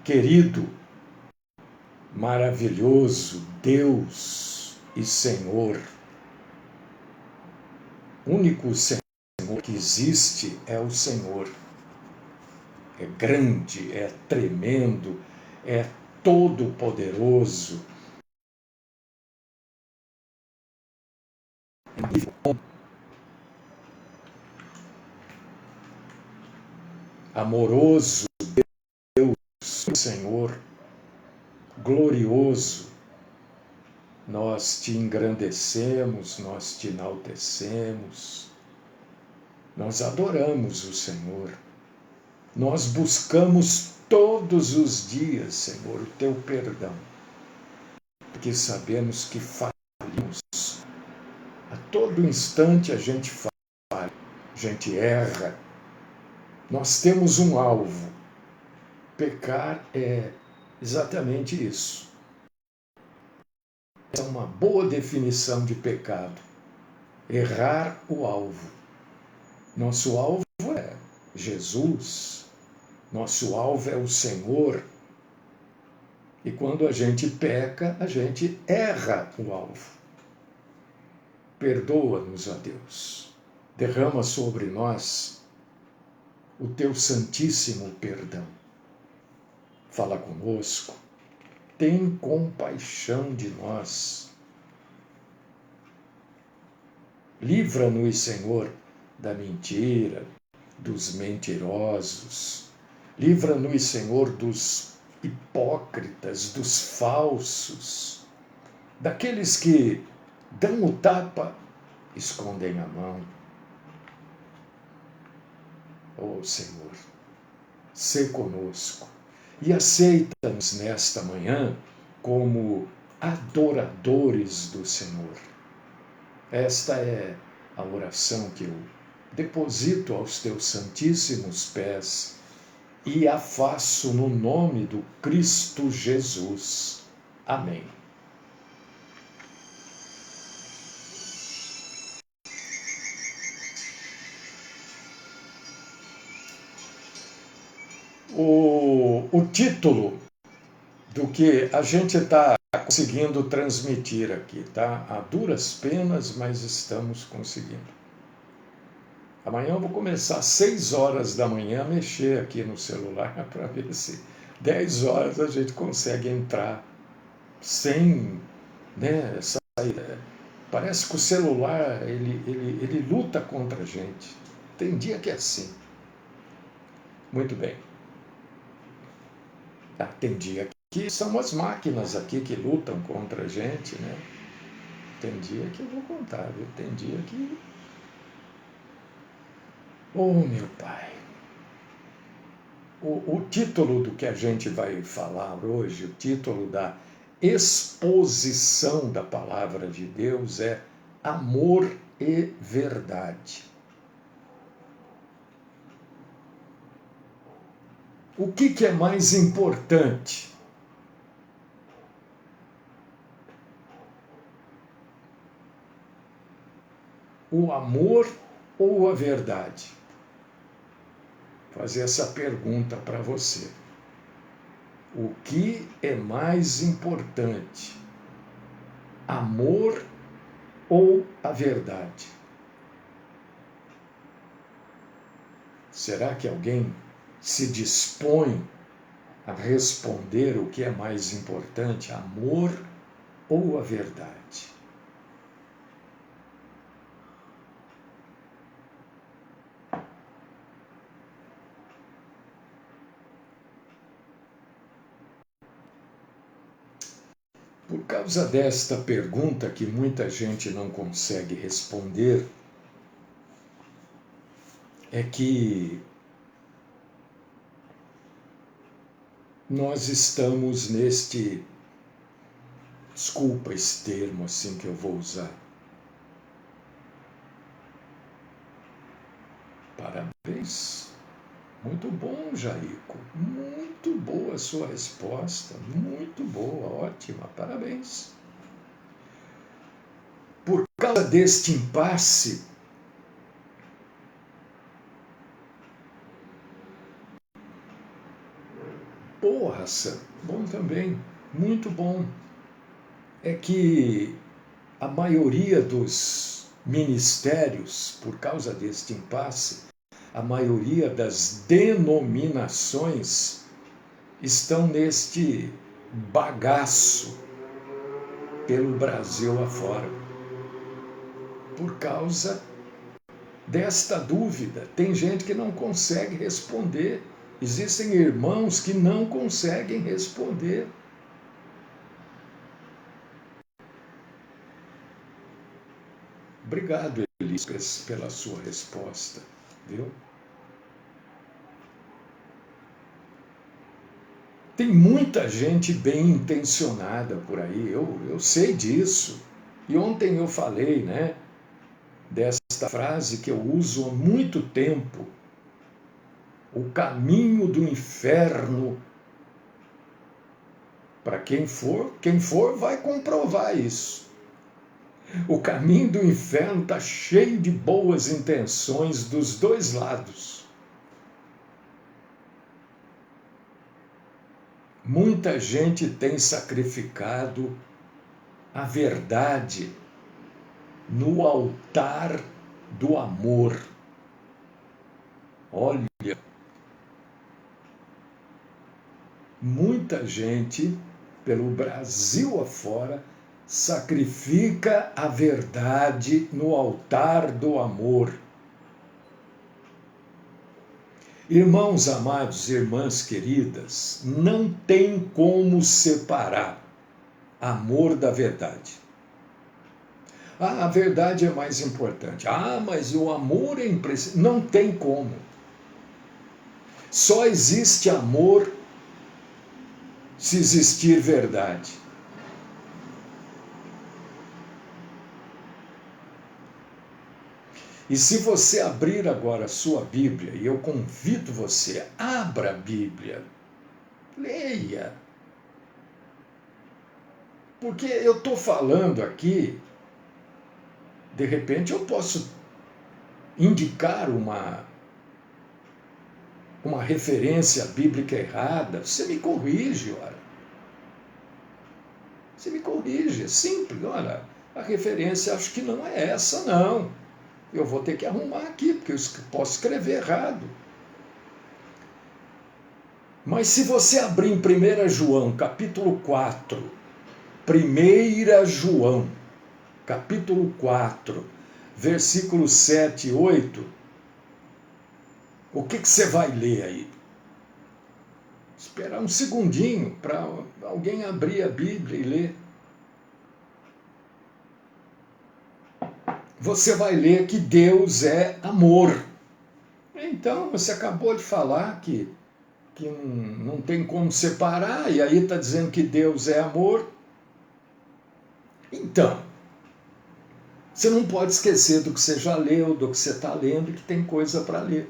querido, maravilhoso Deus e Senhor, único Senhor que existe é o Senhor. É grande, é tremendo, é todo-poderoso. Amoroso Deus, Senhor, glorioso, nós te engrandecemos, nós te enaltecemos, nós adoramos o Senhor, nós buscamos todos os dias, Senhor, o teu perdão, porque sabemos que falhamos, a todo instante a gente falha, a gente erra, nós temos um alvo, pecar é exatamente isso. É uma boa definição de pecado. Errar o alvo. Nosso alvo é Jesus. Nosso alvo é o Senhor. E quando a gente peca, a gente erra o alvo. Perdoa-nos, ó Deus. Derrama sobre nós o teu santíssimo perdão. Fala conosco. Tem compaixão de nós. Livra-nos, Senhor, da mentira, dos mentirosos. Livra-nos, Senhor, dos hipócritas, dos falsos, daqueles que dão o tapa, escondem a mão. Ó Senhor, sê conosco e aceita-nos nesta manhã como adoradores do Senhor. Esta é a oração que eu deposito aos teus santíssimos pés e a faço no nome do Cristo Jesus. Amém. O título do que a gente está conseguindo transmitir aqui, tá? A duras penas, mas estamos conseguindo. Amanhã eu vou começar às 6 horas da manhã a mexer aqui no celular para ver se 10 horas a gente consegue entrar sem, né, sair. Parece que o celular ele luta contra a gente. Tem dia que é assim. Muito bem. Tem dia que são as máquinas aqui que lutam contra a gente, né? Tem dia que eu vou contar, viu? Tem dia que... Oh, meu Pai! O título do que a gente vai falar hoje, o título da exposição da palavra de Deus é Amor e Verdade. O que é mais importante? O amor ou a verdade? Vou fazer essa pergunta para você. O que é mais importante? Amor ou a verdade? Será que alguém se dispõe a responder o que é mais importante, amor ou a verdade? Por causa desta pergunta que muita gente não consegue responder, é que nós estamos neste, desculpa esse termo assim que eu vou usar, parabéns, muito bom, Jaico, muito boa a sua resposta, muito boa, ótima, parabéns. Por causa deste impasse, Porra, bom também, muito bom. É que a maioria dos ministérios, por causa deste impasse, a maioria das denominações estão neste bagaço pelo Brasil afora. Por causa desta dúvida. Tem gente que não consegue responder. Existem irmãos que não conseguem responder. Obrigado, Elis, pela sua resposta, viu? Tem muita gente bem intencionada por aí, eu sei disso. E ontem eu falei, né, desta frase que eu uso há muito tempo. O caminho do inferno, para quem for vai comprovar isso. O caminho do inferno está cheio de boas intenções dos dois lados. Muita gente tem sacrificado a verdade no altar do amor. Olha, muita gente, pelo Brasil afora, sacrifica a verdade no altar do amor. Irmãos amados, irmãs queridas, não tem como separar amor da verdade. A verdade é mais importante. Mas o amor é imprescindível. Não tem como. Só existe amor se existir verdade. E se você abrir agora a sua Bíblia, e eu convido você, abra a Bíblia, leia. Porque eu estou falando aqui, de repente eu posso indicar uma referência bíblica errada, você me corrige, ora. Você me corrige, é simples, olha, a referência acho que não é essa, não. Eu vou ter que arrumar aqui, porque eu posso escrever errado. Mas se você abrir em 1 João, capítulo 4, 1 João, capítulo 4, versículos 7 e 8, o que você vai ler aí? Esperar um segundinho para alguém abrir a Bíblia e ler. Você vai ler que Deus é amor. Então, você acabou de falar que não tem como separar, e aí está dizendo que Deus é amor. Então, você não pode esquecer do que você já leu, do que você está lendo, que tem coisa para ler,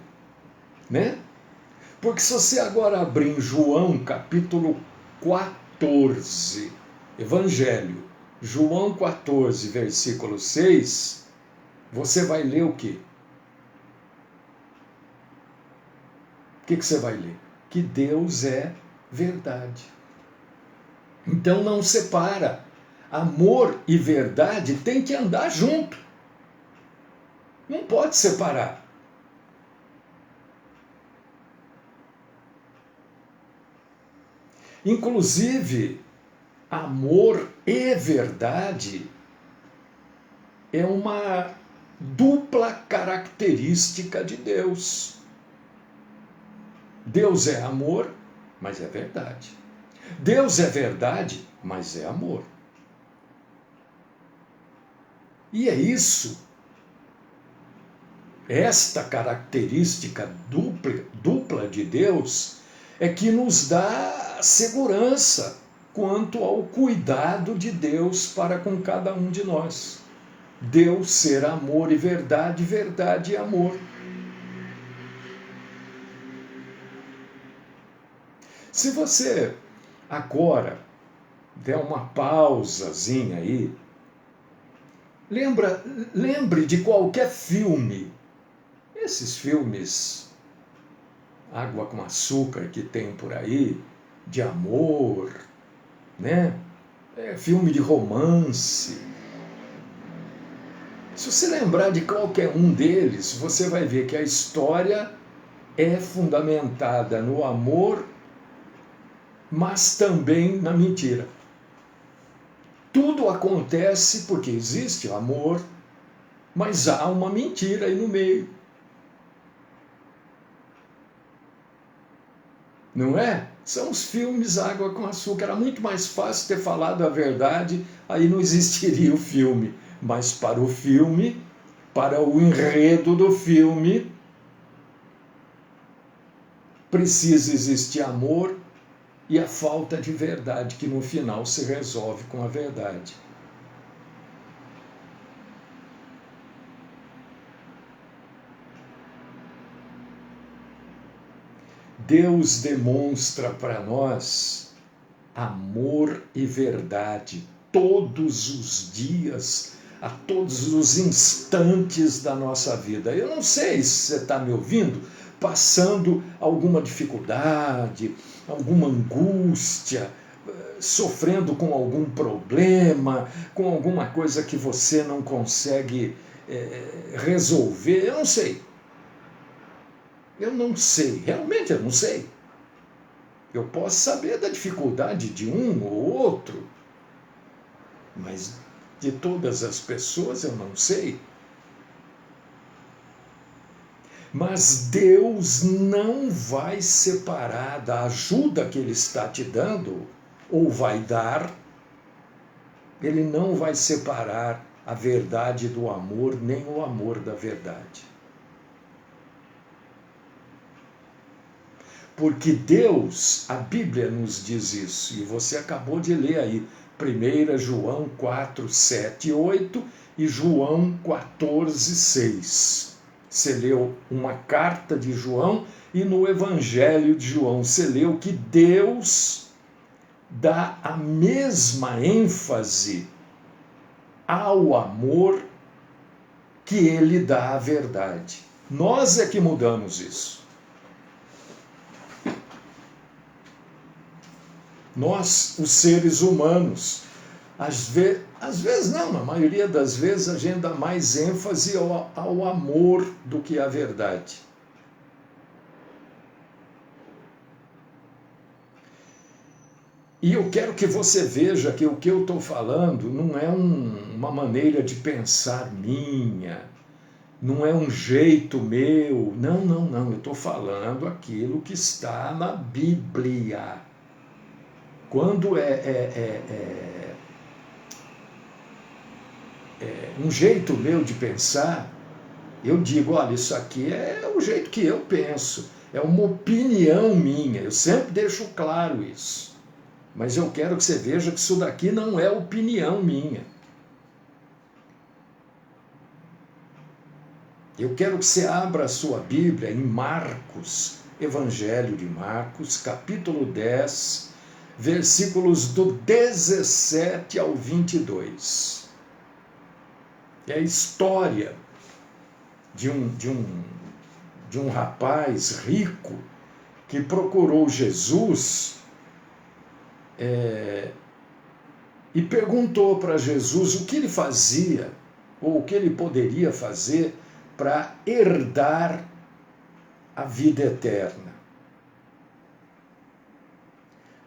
né? Porque se você agora abrir em João capítulo 14, Evangelho, João 14, versículo 6, você vai ler o quê? O que você vai ler? Que Deus é verdade. Então não separa. Amor e verdade tem que andar junto. Não pode separar. Inclusive, amor e verdade é uma dupla característica de Deus. Deus é amor, mas é verdade. Deus é verdade, mas é amor. E é isso, esta característica dupla de Deus, é que nos dá segurança quanto ao cuidado de Deus para com cada um de nós. Deus ser amor e verdade, verdade e amor. Se você agora der uma pausazinha aí, lembre de qualquer filme, esses filmes Água com Açúcar que tem por aí, de amor, né? Filme de romance. Se você lembrar de qualquer um deles, você vai ver que a história é fundamentada no amor, mas também na mentira. Tudo acontece porque existe amor, mas há uma mentira aí no meio. Não é? São os filmes Água com Açúcar. Era muito mais fácil ter falado a verdade, aí não existiria o filme. Mas para o filme, para o enredo do filme, precisa existir amor e a falta de verdade, que no final se resolve com a verdade. Deus demonstra para nós amor e verdade todos os dias, a todos os instantes da nossa vida. Eu não sei se você está me ouvindo, passando alguma dificuldade, alguma angústia, sofrendo com algum problema, com alguma coisa que você não consegue resolver. Eu não sei. Eu não sei, realmente eu não sei. Eu posso saber da dificuldade de um ou outro, mas de todas as pessoas eu não sei. Mas Deus não vai separar da ajuda que Ele está te dando, ou vai dar, Ele não vai separar a verdade do amor, nem o amor da verdade. Porque Deus, a Bíblia nos diz isso, e você acabou de ler aí, 1 João 4, 7 e 8 e João 14, 6. Você leu uma carta de João e no Evangelho de João você leu que Deus dá a mesma ênfase ao amor que Ele dá à verdade. Nós é que mudamos isso. Nós, os seres humanos, às vezes não, na maioria das vezes a gente dá mais ênfase ao amor do que à verdade. E eu quero que você veja que o que eu estou falando não é uma maneira de pensar minha, não é um jeito meu, não, eu estou falando aquilo que está na Bíblia. Quando um jeito meu de pensar, eu digo, olha, isso aqui é o jeito que eu penso, é uma opinião minha, eu sempre deixo claro isso. Mas eu quero que você veja que isso daqui não é opinião minha. Eu quero que você abra a sua Bíblia em Marcos, Evangelho de Marcos, capítulo 10, versículos do 17 ao 22. É a história de um rapaz rico que procurou Jesus e perguntou para Jesus o que ele fazia ou o que ele poderia fazer para herdar a vida eterna.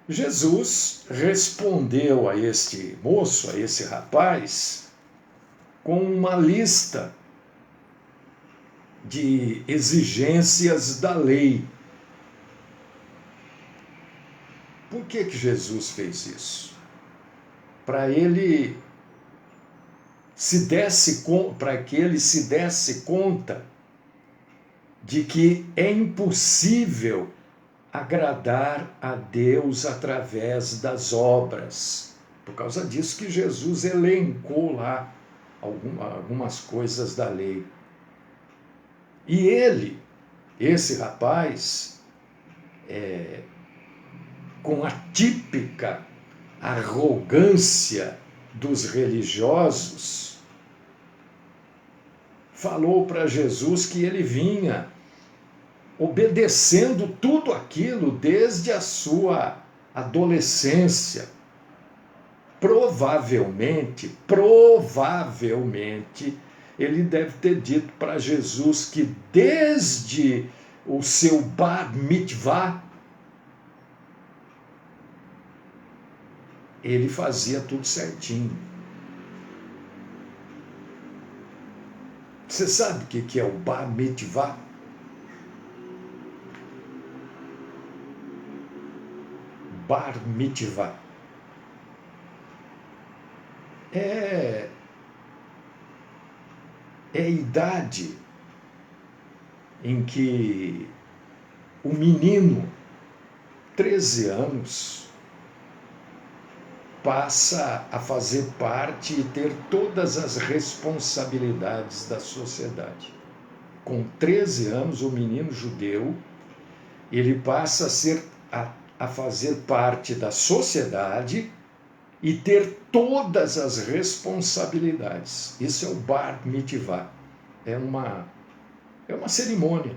Jesus respondeu a este moço, a esse rapaz, com uma lista de exigências da lei. Por que Jesus fez isso? Para que ele se desse conta de que é impossível agradar a Deus através das obras. Por causa disso que Jesus elencou lá algumas coisas da lei. E esse rapaz, com a típica arrogância dos religiosos, falou para Jesus que ele vinha obedecendo tudo aquilo desde a sua adolescência, provavelmente, ele deve ter dito para Jesus que desde o seu bar mitvá, ele fazia tudo certinho. Você sabe o que é o bar mitvá? Bar mitvá é a idade em que o menino, 13 anos, passa a fazer parte e ter todas as responsabilidades da sociedade. Com 13 anos, o menino judeu, ele passa a fazer parte da sociedade e ter todas as responsabilidades. Isso é o bar mitvá. É uma cerimônia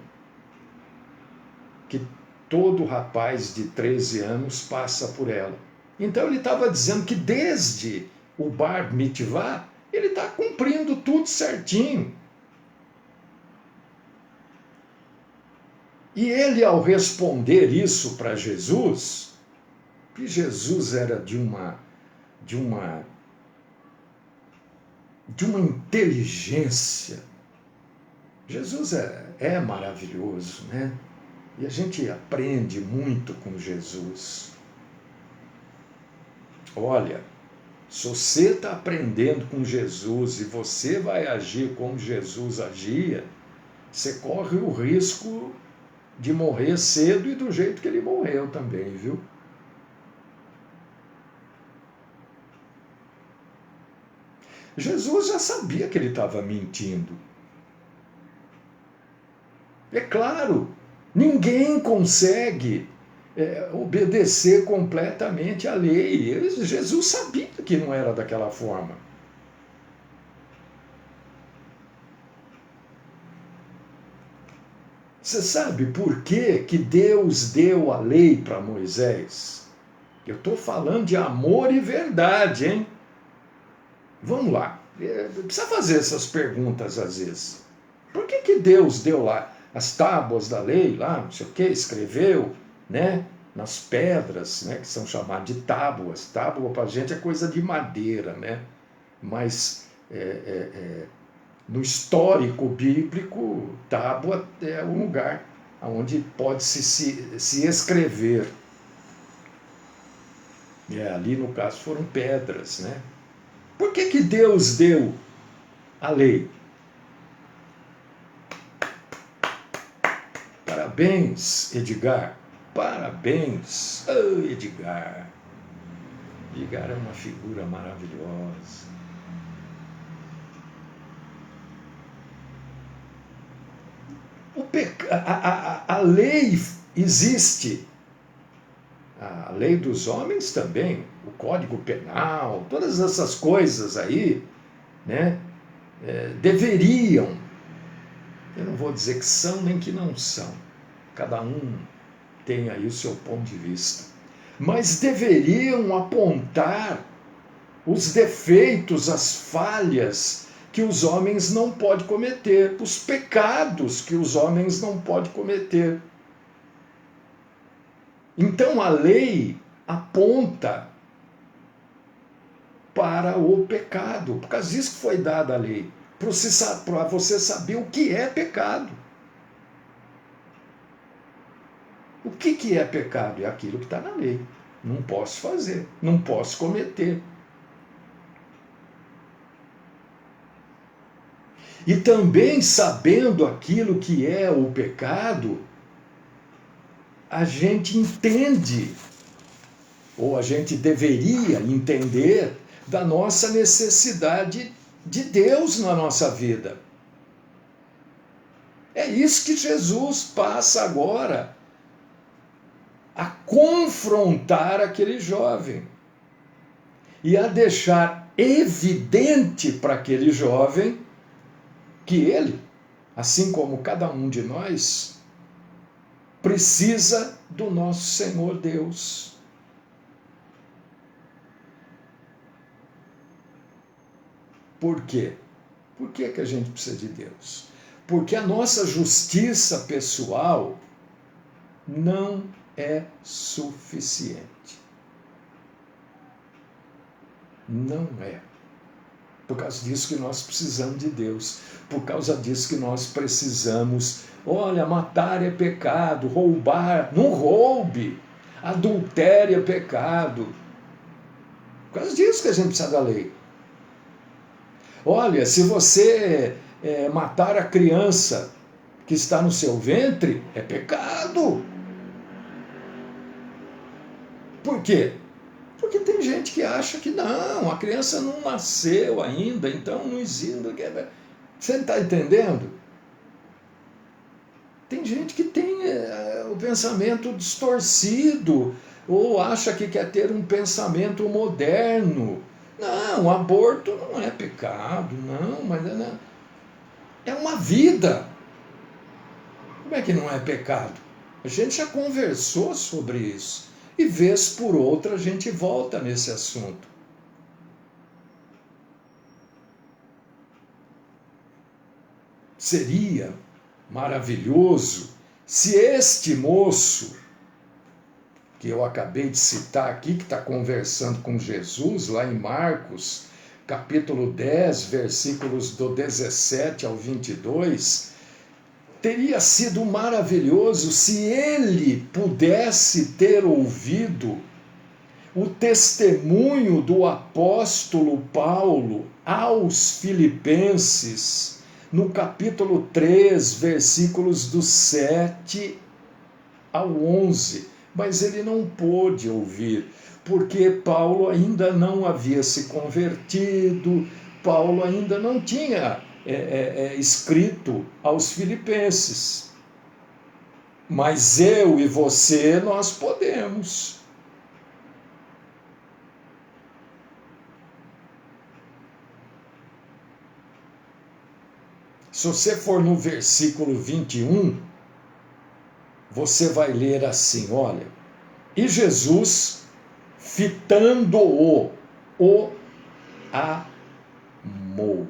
que todo rapaz de 13 anos passa por ela. Então ele estava dizendo que desde o bar mitvá, ele está cumprindo tudo certinho. E ele, ao responder isso para Jesus, que Jesus era de uma inteligência. Jesus é maravilhoso, né? E a gente aprende muito com Jesus. Olha, se você está aprendendo com Jesus e você vai agir como Jesus agia, você corre o risco de morrer cedo e do jeito que ele morreu também, viu? Jesus já sabia que ele estava mentindo. É claro, ninguém consegue obedecer completamente à lei. Jesus sabia que não era daquela forma. Você sabe por que Deus deu a lei para Moisés? Eu estou falando de amor e verdade, hein? Vamos lá. Precisa fazer essas perguntas às vezes. Por que Deus deu lá as tábuas da lei, lá, não sei o que, escreveu, né? Nas pedras, né? Que são chamadas de tábuas. Tábua para a gente é coisa de madeira, né? Mas no histórico bíblico, tábua é um lugar onde pode se escrever. Ali no caso foram pedras, né? Por que Deus deu a lei? Parabéns, Edgar. Parabéns. Oh, Edgar. Edgar é uma figura maravilhosa. A lei existe. A lei dos homens também, o Código Penal, todas essas coisas aí, né, deveriam, eu não vou dizer que são nem que não são, cada um tem aí o seu ponto de vista, mas deveriam apontar os defeitos, as falhas que os homens não podem cometer, os pecados que os homens não podem cometer. Então a lei aponta para o pecado, por causa disso que foi dada a lei, para você saber o que é pecado. O que é pecado? É aquilo que está na lei. Não posso fazer, não posso cometer. E também sabendo aquilo que é o pecado, a gente entende, ou a gente deveria entender, da nossa necessidade de Deus na nossa vida. É isso que Jesus passa agora a confrontar aquele jovem e a deixar evidente para aquele jovem que ele, assim como cada um de nós, precisa do nosso Senhor Deus. Por quê? Por que que a gente precisa de Deus? Porque a nossa justiça pessoal não é suficiente. Não é. Por causa disso que nós precisamos de Deus. Por causa disso que nós precisamos. Olha, matar é pecado, roubar, não roube. Adultério é pecado. Por causa disso que a gente precisa da lei. Olha, se você matar a criança que está no seu ventre, é pecado. Por quê? Porque tem gente que acha que não, a criança não nasceu ainda, então não existe. Você não está entendendo? Tem gente que tem o pensamento distorcido, ou acha que quer ter um pensamento moderno. Não, aborto não é pecado, não, mas é uma vida. Como é que não é pecado? A gente já conversou sobre isso. E vez por outra a gente volta nesse assunto. Seria maravilhoso se este moço, que eu acabei de citar aqui, que está conversando com Jesus, lá em Marcos, capítulo 10, versículos do 17 ao 22, teria sido maravilhoso se ele pudesse ter ouvido o testemunho do apóstolo Paulo aos Filipenses, no capítulo 3, versículos do 7 ao 11. Mas ele não pôde ouvir, porque Paulo ainda não havia se convertido, Paulo ainda não tinha escrito aos Filipenses. Mas eu e você, nós podemos. Se você for no versículo 21, você vai ler assim, olha, e Jesus, fitando-o, o amou.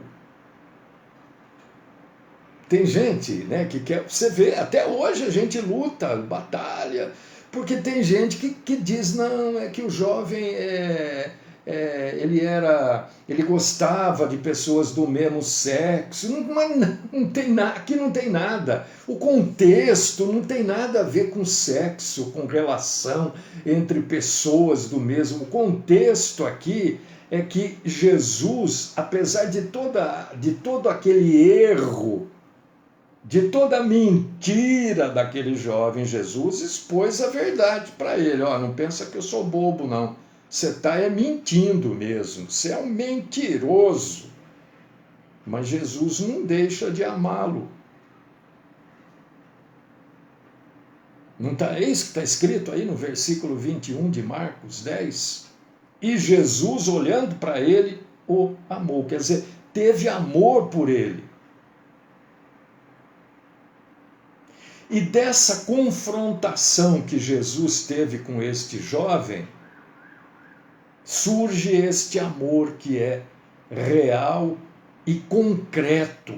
Tem gente, né, que quer, você vê, até hoje a gente luta, batalha, porque tem gente que diz, não, é que o jovem ele gostava de pessoas do mesmo sexo, mas não tem nada, aqui não tem nada. O contexto não tem nada a ver com sexo, com relação entre pessoas do mesmo. O contexto aqui é que Jesus, apesar de todo aquele erro, de toda a mentira daquele jovem, Jesus expôs a verdade para ele. Ó, não pensa que eu sou bobo, não. Você está mentindo mesmo. Você é um mentiroso. Mas Jesus não deixa de amá-lo. Não tá, é isso que está escrito aí no versículo 21 de Marcos 10? E Jesus, olhando para ele, o amou. Quer dizer, teve amor por ele. E dessa confrontação que Jesus teve com este jovem, surge este amor que é real e concreto,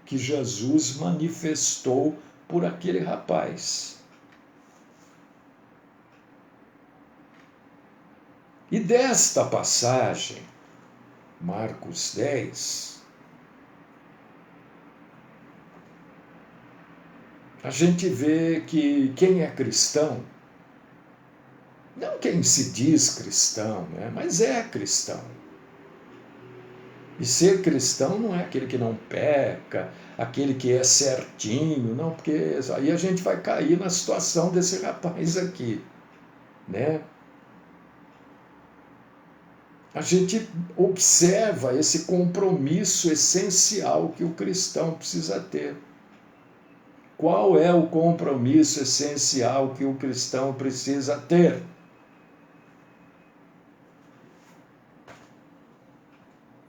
que Jesus manifestou por aquele rapaz. E desta passagem, Marcos 10, a gente vê que quem é cristão, não quem se diz cristão, né, mas é cristão. E ser cristão não é aquele que não peca, aquele que é certinho, não, porque aí a gente vai cair na situação desse rapaz aqui, né? A gente observa esse compromisso essencial que o cristão precisa ter. Qual é o compromisso essencial que o cristão precisa ter?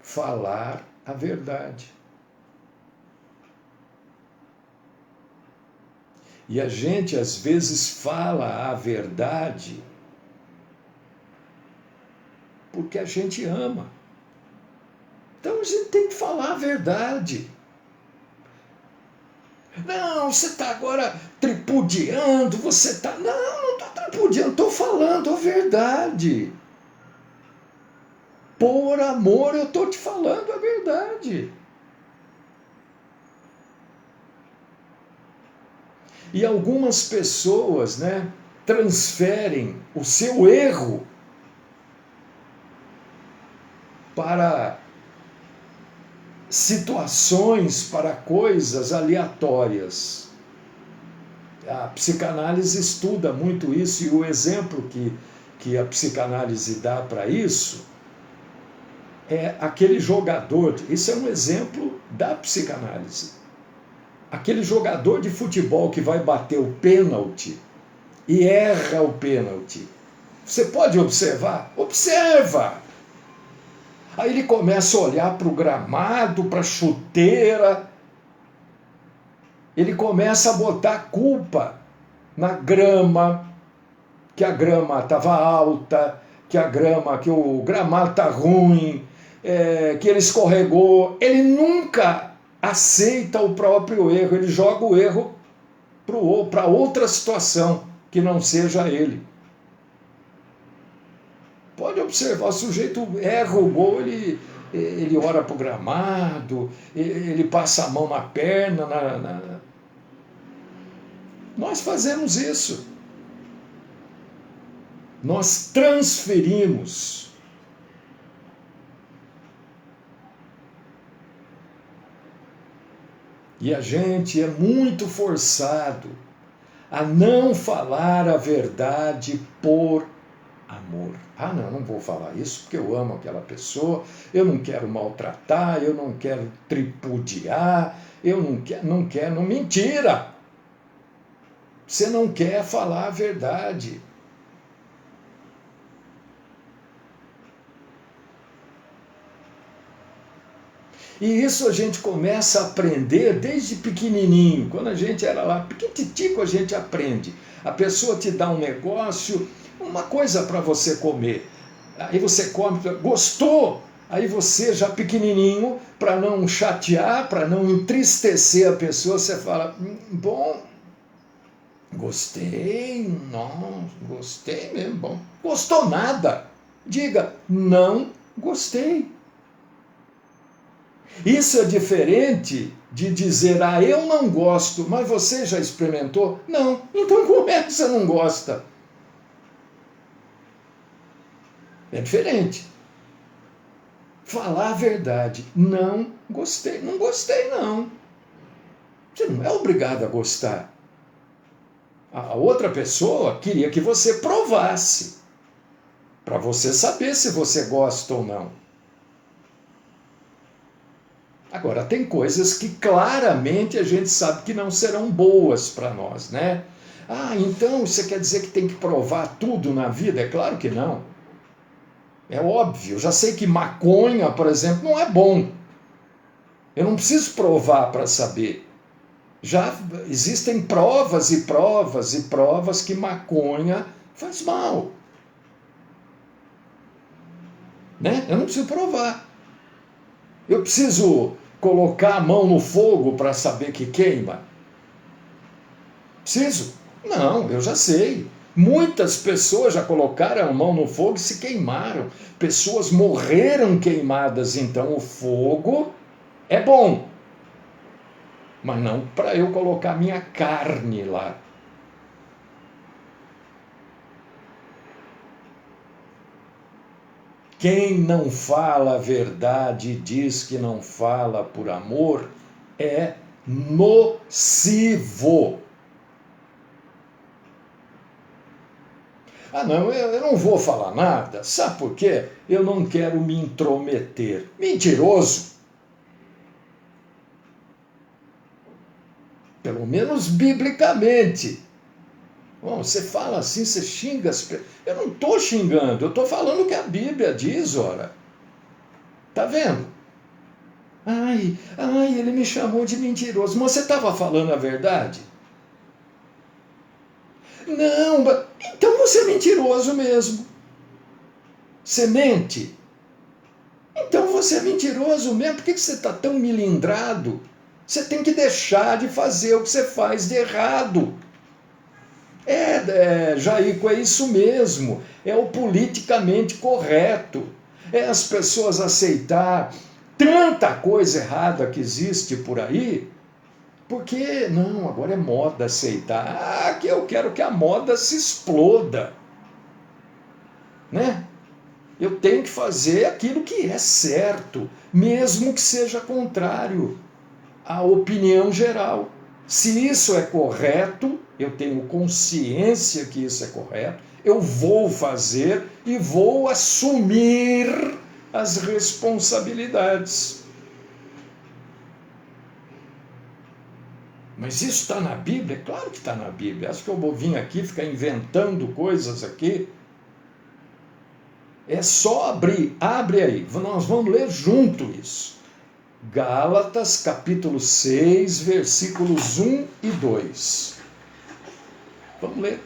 Falar a verdade. E a gente às vezes fala a verdade porque a gente ama. Então a gente tem que falar a verdade. Não, você está agora tripudiando, você está... Não estou tripudiando, estou falando a verdade. Por amor, eu estou te falando a verdade. E algumas pessoas, né, transferem o seu erro para situações, para coisas aleatórias. A psicanálise estuda muito isso, e o exemplo que a psicanálise dá para isso é aquele jogador. Isso é um exemplo da psicanálise. Aquele jogador de futebol que vai bater o pênalti e erra o pênalti. Você pode observar? Observa! Aí ele começa a olhar para o gramado, para a chuteira. Ele começa a botar culpa na grama, que a grama estava alta, que o gramado está ruim, que ele escorregou. Ele nunca aceita o próprio erro, ele joga o erro para outra situação que não seja ele. Pode observar, o sujeito erra o gol, ele ora para o gramado, ele passa a mão na perna. Nós fazemos isso. Nós transferimos. E a gente é muito forçado a não falar a verdade por amor. Ah, não vou falar isso porque eu amo aquela pessoa, eu não quero maltratar, eu não quero tripudiar, eu não quero, mentira! Você não quer falar a verdade. E isso a gente começa a aprender desde pequenininho. Quando a gente era lá, piquititico, a gente aprende. A pessoa te dá um negócio, uma coisa para você comer. Aí você come, gostou? Aí você, já pequenininho, para não chatear, para não entristecer a pessoa, você fala, bom, gostei, não, gostei mesmo, bom. Gostou nada? Diga, não gostei. Isso é diferente de dizer, eu não gosto, mas você já experimentou? Não, então como é que você não gosta? É diferente. Falar a verdade, não gostei, não gostei não. Você não é obrigado a gostar. A outra pessoa queria que você provasse, para você saber se você gosta ou não. Agora, tem coisas que claramente a gente sabe que não serão boas para nós, né? Ah, então você quer dizer que tem que provar tudo na vida? É claro que não. É óbvio. Eu já sei que maconha, por exemplo, não é bom. Eu não preciso provar para saber. Já existem provas e provas e provas que maconha faz mal. Né? Eu não preciso provar. Eu preciso colocar a mão no fogo para saber que queima? Preciso? Não, eu já sei. Muitas pessoas já colocaram a mão no fogo e se queimaram. Pessoas morreram queimadas. Então o fogo é bom. Mas não para eu colocar minha carne lá. Quem não fala a verdade e diz que não fala por amor é nocivo. Ah, não, eu não vou falar nada. Sabe por quê? Eu não quero me intrometer. Mentiroso. Pelo menos biblicamente. Bom, você fala assim, você xinga as pessoas. Eu não estou xingando, eu estou falando o que a Bíblia diz, ora. Tá vendo? Ai, ele me chamou de mentiroso. Mas você estava falando a verdade? Não, então você é mentiroso mesmo. Você mente? Então você é mentiroso mesmo. Por que você está tão milindrado? Você tem que deixar de fazer o que você faz de errado. Jaico, é isso mesmo. É o politicamente correto. É as pessoas aceitar tanta coisa errada que existe por aí, porque, não, agora é moda aceitar. Que eu quero que a moda se exploda. Né? Eu tenho que fazer aquilo que é certo, mesmo que seja contrário à opinião geral. Se isso é correto, eu tenho consciência que isso é correto, eu vou fazer e vou assumir as responsabilidades. Mas isso está na Bíblia? É claro que está na Bíblia. Acho que eu vou vir aqui ficar inventando coisas aqui. É só abrir, abre aí, nós vamos ler junto isso. Gálatas capítulo 6, versículos 1 e 2. Vamos ler.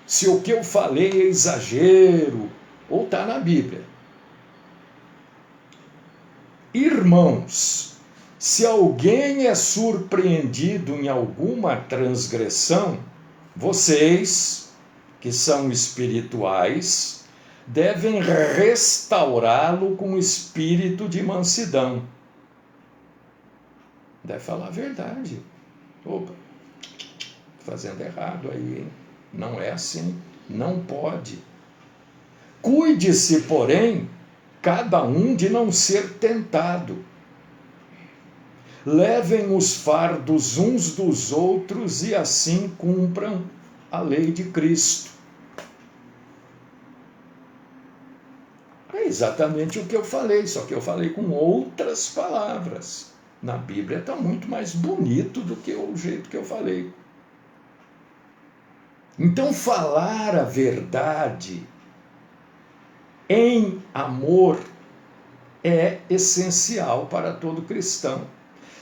Se o que eu falei é exagero, ou está na Bíblia. Irmãos, se alguém é surpreendido em alguma transgressão, vocês, que são espirituais, devem restaurá-lo com espírito de mansidão. Deve falar a verdade. Opa, fazendo errado aí, hein? Não é assim, não pode. Cuide-se, porém, cada um de não ser tentado. Levem os fardos uns dos outros e assim cumpram a lei de Cristo. É exatamente o que eu falei, só que eu falei com outras palavras. Na Bíblia está muito mais bonito do que o jeito que eu falei. Então, falar a verdade em amor é essencial para todo cristão.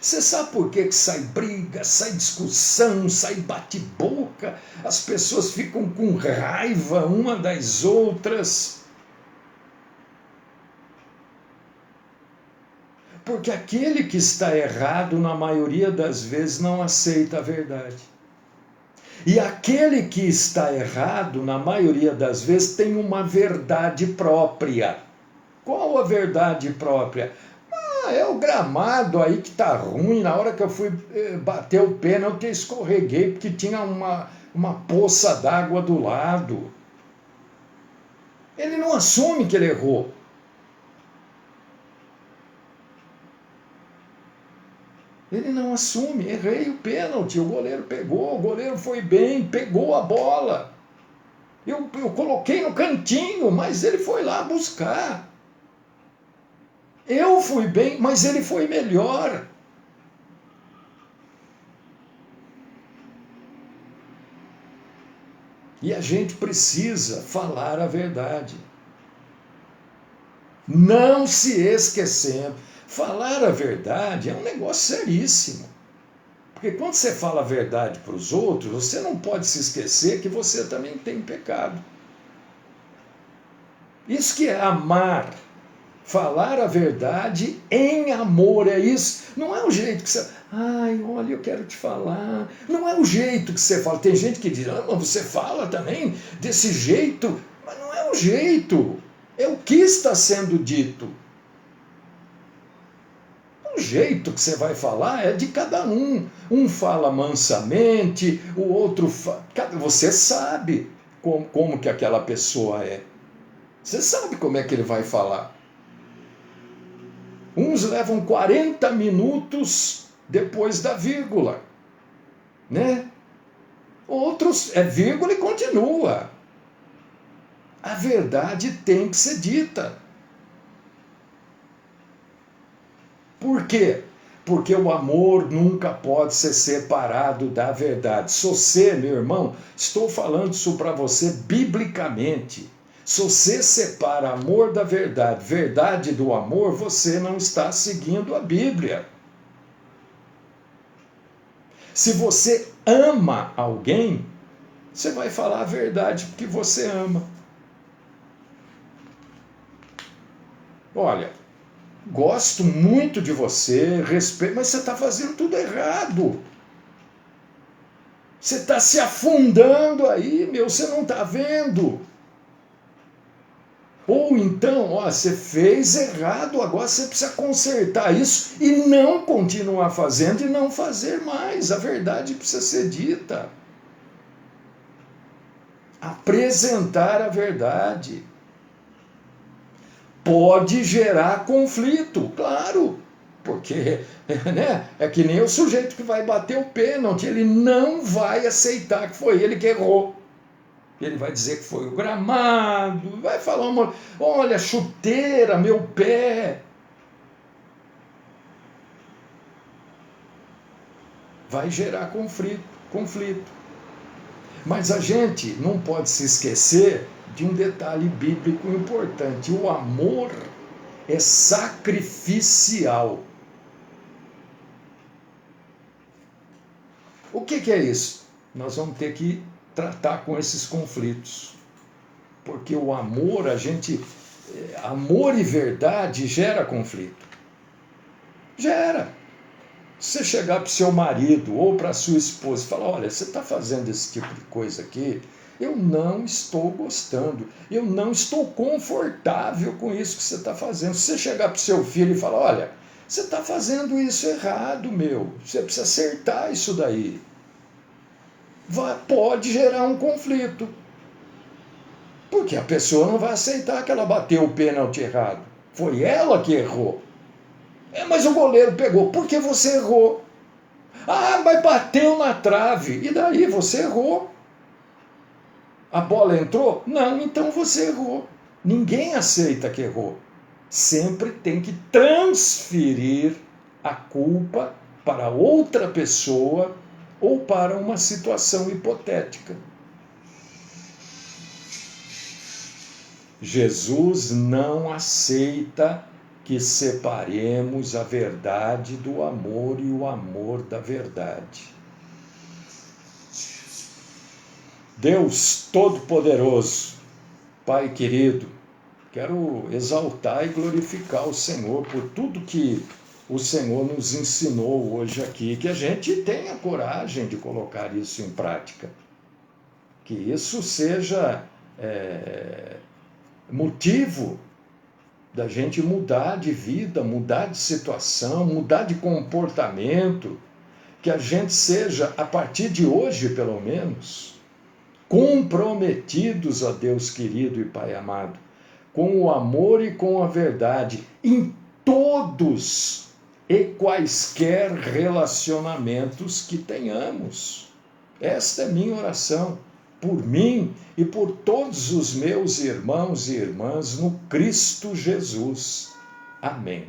Você sabe por que sai briga, sai discussão, sai bate-boca, as pessoas ficam com raiva uma das outras? Porque aquele que está errado, na maioria das vezes, não aceita a verdade. E aquele que está errado, na maioria das vezes, tem uma verdade própria. Qual a verdade própria? É o gramado aí que está ruim. Na hora que eu fui bater o pênalti, eu escorreguei, porque tinha uma poça d'água do lado. Ele não assume que ele errou. Ele não assume, errei o pênalti, o goleiro pegou, o goleiro foi bem, pegou a bola. Eu coloquei no cantinho, mas ele foi lá buscar. Eu fui bem, mas ele foi melhor. E a gente precisa falar a verdade. Não se esquecendo. Falar a verdade é um negócio seríssimo. Porque quando você fala a verdade para os outros, você não pode se esquecer que você também tem pecado. Isso que é amar. Falar a verdade em amor, é isso. Não é o jeito que você... Ai, olha, eu quero te falar. Não é o jeito que você fala. Tem gente que diz, mas você fala também desse jeito. Mas não é o jeito. É o que está sendo dito. O jeito que você vai falar é de cada um. Um fala mansamente, o outro fala... Você sabe como que aquela pessoa é. Você sabe como é que ele vai falar. Uns levam 40 minutos depois da vírgula, né? Outros é vírgula e continua. A verdade tem que ser dita. Por quê? Porque o amor nunca pode ser separado da verdade. Se você, meu irmão, estou falando isso para você biblicamente. Se você separa amor da verdade, verdade do amor, você não está seguindo a Bíblia. Se você ama alguém, você vai falar a verdade porque você ama. olha, gosto muito de você, respeito, mas você está fazendo tudo errado. Você está se afundando aí, meu, você não está vendo. Ou então, ó, você fez errado, agora você precisa consertar isso e não continuar fazendo e não fazer mais. A verdade precisa ser dita. Apresentar a verdade. Pode gerar conflito, claro, porque né, é que nem o sujeito que vai bater o pênalti, ele não vai aceitar que foi ele que errou. Ele vai dizer que foi o gramado, vai falar olha, chuteira, meu pé. Vai gerar conflito. Mas a gente não pode se esquecer de um detalhe bíblico importante. O amor é sacrificial. O que é isso? Nós vamos ter que tratar com esses conflitos. Porque o amor, amor e verdade gera conflito. Gera. Se você chegar para o seu marido ou para a sua esposa e falar, olha, você está fazendo esse tipo de coisa aqui, eu não estou gostando, eu não estou confortável com isso que você está fazendo. Se você chegar para o seu filho e falar, olha, você está fazendo isso errado, meu, você precisa acertar isso daí. Pode gerar um conflito. Porque a pessoa não vai aceitar que ela bateu o pênalti errado. Foi ela que errou. Mas o goleiro pegou. Por que você errou? Mas bateu na trave. E daí? Você errou. A bola entrou? Não, então você errou. Ninguém aceita que errou. Sempre tem que transferir a culpa para outra pessoa ou para uma situação hipotética. Jesus não aceita que separemos a verdade do amor e o amor da verdade. Deus Todo-Poderoso, Pai querido, quero exaltar e glorificar o Senhor por tudo que o Senhor nos ensinou hoje aqui, que a gente tenha coragem de colocar isso em prática. Que isso seja motivo da gente mudar de vida, mudar de situação, mudar de comportamento, que a gente seja, a partir de hoje pelo menos, comprometidos a Deus querido e Pai amado, com o amor e com a verdade, em todos e quaisquer relacionamentos que tenhamos. Esta é minha oração, por mim e por todos os meus irmãos e irmãs no Cristo Jesus. Amém.